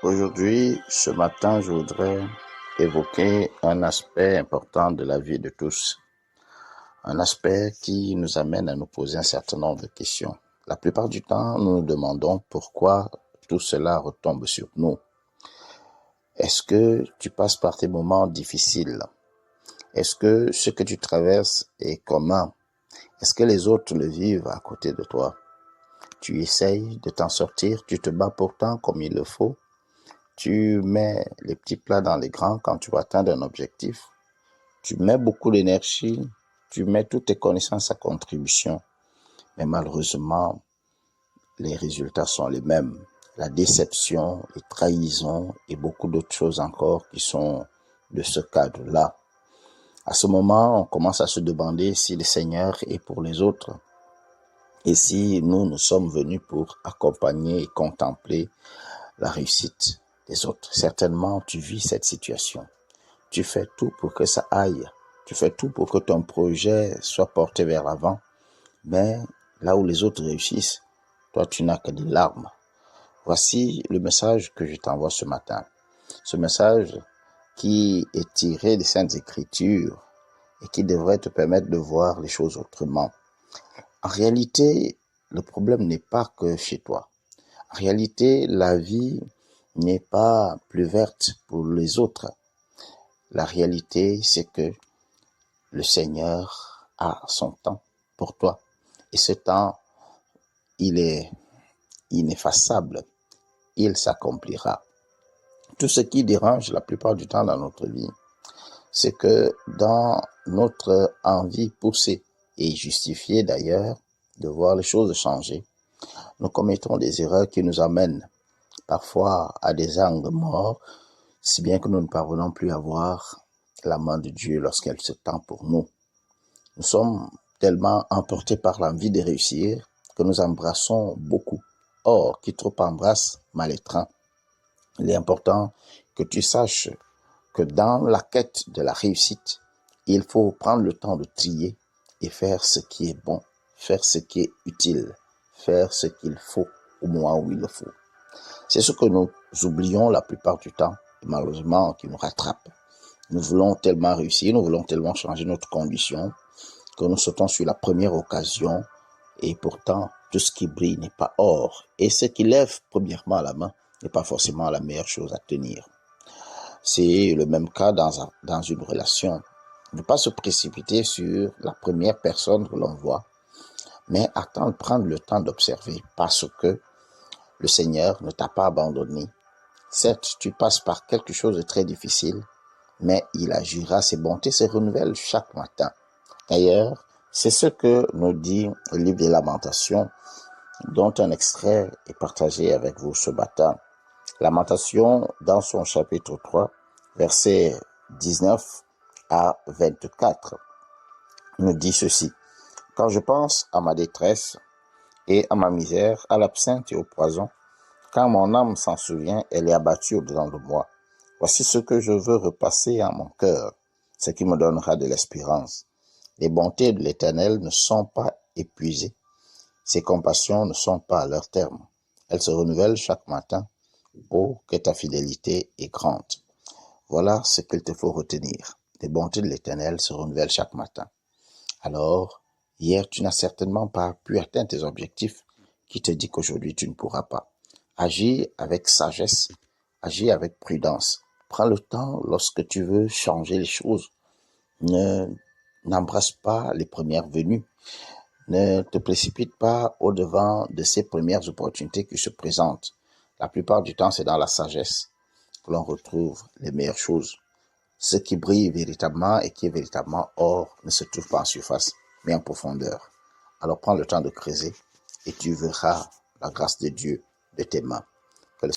Aujourd'hui, ce matin, je voudrais évoquer un aspect important de la vie de tous, un aspect qui nous amène à nous poser un certain nombre de questions. La plupart du temps, nous nous demandons pourquoi tout cela retombe sur nous. Est-ce que tu passes par des moments difficiles? Est-ce que ce que tu traverses est commun? Est-ce que les autres le vivent à côté de toi? Tu essayes de t'en sortir, tu te bats pourtant comme il le faut. Tu mets les petits plats dans les grands quand tu veux atteindre un objectif. Tu mets beaucoup d'énergie, tu mets toutes tes connaissances à contribution. Mais malheureusement, les résultats sont les mêmes. La déception, les trahisons et beaucoup d'autres choses encore qui sont de ce cadre-là. À ce moment, on commence à se demander si le Seigneur est pour les autres et si nous sommes venus pour accompagner et contempler la réussite des autres. Certainement, tu vis cette situation. Tu fais tout pour que ça aille. Tu fais tout pour que ton projet soit porté vers l'avant. Mais là où les autres réussissent, toi, tu n'as que des larmes. Voici le message que je t'envoie ce matin. Ce message qui est tiré des Saintes Écritures et qui devrait te permettre de voir les choses autrement. En réalité, le problème n'est pas que chez toi. En réalité, la vie n'est pas plus verte pour les autres. La réalité, c'est que le Seigneur a son temps pour toi. Et ce temps, il est ineffaçable. Il s'accomplira. Tout ce qui dérange la plupart du temps dans notre vie, c'est que dans notre envie poussée et justifiée d'ailleurs de voir les choses changer, nous commettons des erreurs qui nous amènent parfois à des angles morts, si bien que nous ne parvenons plus à voir la main de Dieu lorsqu'elle se tend pour nous. Nous sommes tellement emportés par l'envie de réussir que nous embrassons beaucoup. Or, qui trop embrasse, mal étreint. Il est important que tu saches que dans la quête de la réussite, il faut prendre le temps de trier et faire ce qui est bon, faire ce qui est utile, faire ce qu'il faut au moment où il le faut. C'est ce que nous oublions la plupart du temps, et malheureusement, qui nous rattrape. Nous voulons tellement réussir, nous voulons tellement changer notre condition, que nous sautons sur la première occasion, et pourtant, tout ce qui brille n'est pas or. Et ce qui lève premièrement la main n'est pas forcément la meilleure chose à tenir. C'est le même cas dans une relation. Ne pas se précipiter sur la première personne que l'on voit, mais attendre, prendre le temps d'observer, parce que le Seigneur ne t'a pas abandonné. Certes, tu passes par quelque chose de très difficile, mais il agira, ses bontés se renouvellent chaque matin. D'ailleurs, c'est ce que nous dit le livre des Lamentations, dont un extrait est partagé avec vous ce matin. Lamentation, dans son chapitre 3, versets 19 à 24, nous dit ceci. Quand je pense à ma détresse et à ma misère, à l'absinthe et au poison, quand mon âme s'en souvient, elle est abattue au-dedans de moi. Voici ce que je veux repasser à mon cœur, ce qui me donnera de l'espérance. Les bontés de l'Éternel ne sont pas épuisées. Ses compassions ne sont pas à leur terme. Elles se renouvellent chaque matin. Oh, que ta fidélité est grande. Voilà ce qu'il te faut retenir. Les bontés de l'Éternel se renouvellent chaque matin. Alors, hier, tu n'as certainement pas pu atteindre tes objectifs. Qui te dit qu'aujourd'hui, tu ne pourras pas? Agis avec sagesse, agis avec prudence. Prends le temps lorsque tu veux changer les choses. N'embrasse pas les premières venues. Ne te précipite pas au-devant de ces premières opportunités qui se présentent. La plupart du temps, c'est dans la sagesse que l'on retrouve les meilleures choses. Ce qui brille véritablement et qui est véritablement or ne se trouve pas en surface, mais en profondeur. Alors prends le temps de creuser et tu verras la grâce de Dieu de tes mains.